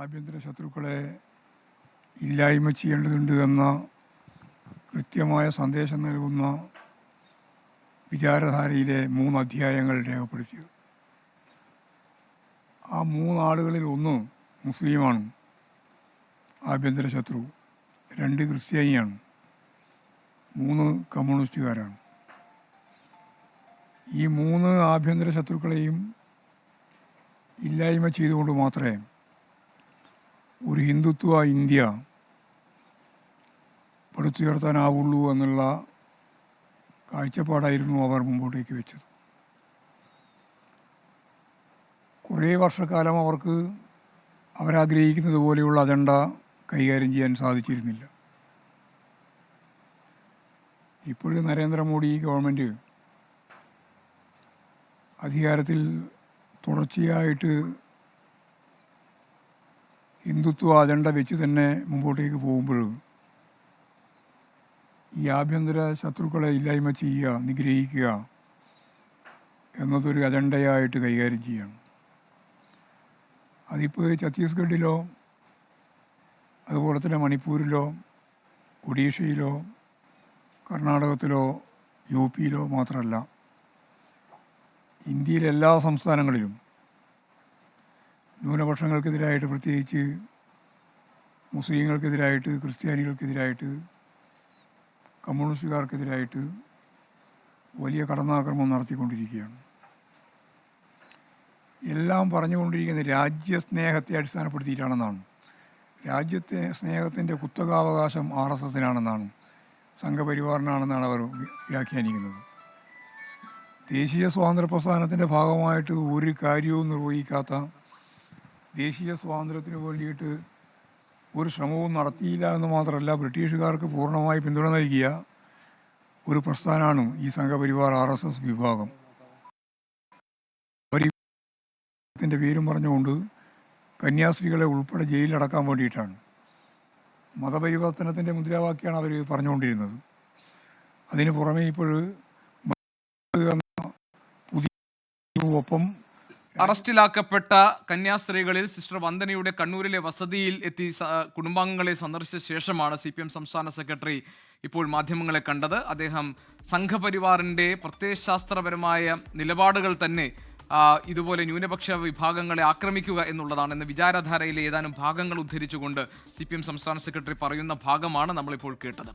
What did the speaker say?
ആഭ്യന്തര ശത്രുക്കളെ ഇല്ലായ്മ ചെയ്യേണ്ടതുണ്ട് എന്ന കൃത്യമായ സന്ദേശം നൽകുന്ന വിചാരധാരയിലെ 3 അധ്യായങ്ങൾ രേഖപ്പെടുത്തിയത്. ആ 3 ആളുകളിൽ ഒന്ന് മുസ്ലിമാണ്, ആഭ്യന്തര ശത്രു. 2 ക്രിസ്ത്യാനിയാണ്, 3 കമ്മ്യൂണിസ്റ്റുകാരാണ്. ഈ 3 ആഭ്യന്തര ശത്രുക്കളെയും ഇല്ലായ്മ ചെയ്തുകൊണ്ട് മാത്രമേ ഒരു ഹിന്ദുത്വ ഇന്ത്യ പടുത്തുയർത്താനാവുള്ളൂ എന്നുള്ള കാഴ്ചപ്പാടായിരുന്നു അവർ മുമ്പോട്ടേക്ക് വെച്ചത്. കുറേ വർഷക്കാലം അവർക്ക് അവരാഗ്രഹിക്കുന്നത് പോലെയുള്ള അജണ്ട കൈകാര്യം ചെയ്യാൻ സാധിച്ചിരുന്നില്ല. ഇപ്പോഴും നരേന്ദ്രമോദി ഗവൺമെൻറ് അധികാരത്തിൽ തുടർച്ചയായിട്ട് ഹിന്ദുത്വ അജണ്ട വെച്ച് തന്നെ മുമ്പോട്ടേക്ക് പോകുമ്പോൾ ഈ ആഭ്യന്തര ശത്രുക്കളെ ഇല്ലായ്മ ചെയ്യുക, നിഗ്രഹിക്കുക എന്നതൊരു അജണ്ടയായിട്ട് കൈകാര്യം ചെയ്യണം. അതിപ്പോൾ ഛത്തീസ്ഗഡിലോ അതുപോലെ തന്നെ മണിപ്പൂരിലോ ഒഡീഷയിലോ കർണാടകത്തിലോ യു.പിയിലോ മാത്രമല്ല, ഇന്ത്യയിലെ എല്ലാ സംസ്ഥാനങ്ങളിലും ന്യൂനപക്ഷങ്ങൾക്കെതിരായിട്ട്, പ്രത്യേകിച്ച് മുസ്ലിങ്ങൾക്കെതിരായിട്ട്, ക്രിസ്ത്യാനികൾക്കെതിരായിട്ട്, കമ്മ്യൂണിസ്റ്റുകാർക്കെതിരായിട്ട് വലിയ കടന്നാക്രമണം നടത്തിക്കൊണ്ടിരിക്കുകയാണ്. എല്ലാം പറഞ്ഞുകൊണ്ടിരിക്കുന്നത് രാജ്യസ്നേഹത്തെ അടിസ്ഥാനപ്പെടുത്തിയിട്ടാണെന്നാണ്. രാജ്യത്തെ സ്നേഹത്തിൻ്റെ കുത്തകാവകാശം RSSനാണെന്നാണ്, സംഘപരിവാറിനാണെന്നാണ് അവർ വ്യാഖ്യാനിക്കുന്നത്. ദേശീയ സ്വാതന്ത്ര്യ പ്രസ്ഥാനത്തിൻ്റെ ഭാഗമായിട്ട് ഒരു കാര്യവും നിർവഹിക്കാത്ത, ദേശീയ സ്വാതന്ത്ര്യത്തിന് വേണ്ടിയിട്ട് ഒരു ശ്രമവും നടത്തിയില്ല എന്ന് മാത്രമല്ല, ബ്രിട്ടീഷുകാർക്ക് പൂർണ്ണമായി പിന്തുണ നൽകിയ ഒരു പ്രസ്ഥാനമാണ് ഈ സംഘപരിവാർ RSS വിഭാഗം. അവർ ത്തിൻ്റെ പേരും പറഞ്ഞുകൊണ്ട് കന്യാസ്ത്രീകളെ ഉൾപ്പെടെ ജയിലിലടക്കാൻ വേണ്ടിയിട്ടാണ്. മതപരിവർത്തനത്തിൻ്റെ മുദ്രാവാക്യമാണ് അവർ പറഞ്ഞുകൊണ്ടിരുന്നത്. അതിന് പുറമെ ഇപ്പോൾ ഒപ്പം അറസ്റ്റിലാക്കപ്പെട്ട കന്യാസ്ത്രീകളിൽ സിസ്റ്റർ വന്ദനയുടെ കണ്ണൂരിലെ വസതിയിൽ എത്തി കുടുംബാംഗങ്ങളെ സന്ദർശിച്ച ശേഷമാണ് CPM സംസ്ഥാന സെക്രട്ടറി ഇപ്പോൾ മാധ്യമങ്ങളെ കണ്ടത്. അദ്ദേഹം സംഘപരിവാറിൻ്റെ പ്രത്യയശാസ്ത്രപരമായ നിലപാടുകൾ തന്നെ ഇതുപോലെ ന്യൂനപക്ഷ വിഭാഗങ്ങളെ ആക്രമിക്കുക എന്നുള്ളതാണെന്ന് വിചാരധാരയിലെ ഏതാനും ഭാഗങ്ങൾ ഉദ്ധരിച്ചുകൊണ്ട് CPM സംസ്ഥാന സെക്രട്ടറി പറയുന്ന ഭാഗമാണ് നമ്മളിപ്പോൾ കേട്ടത്.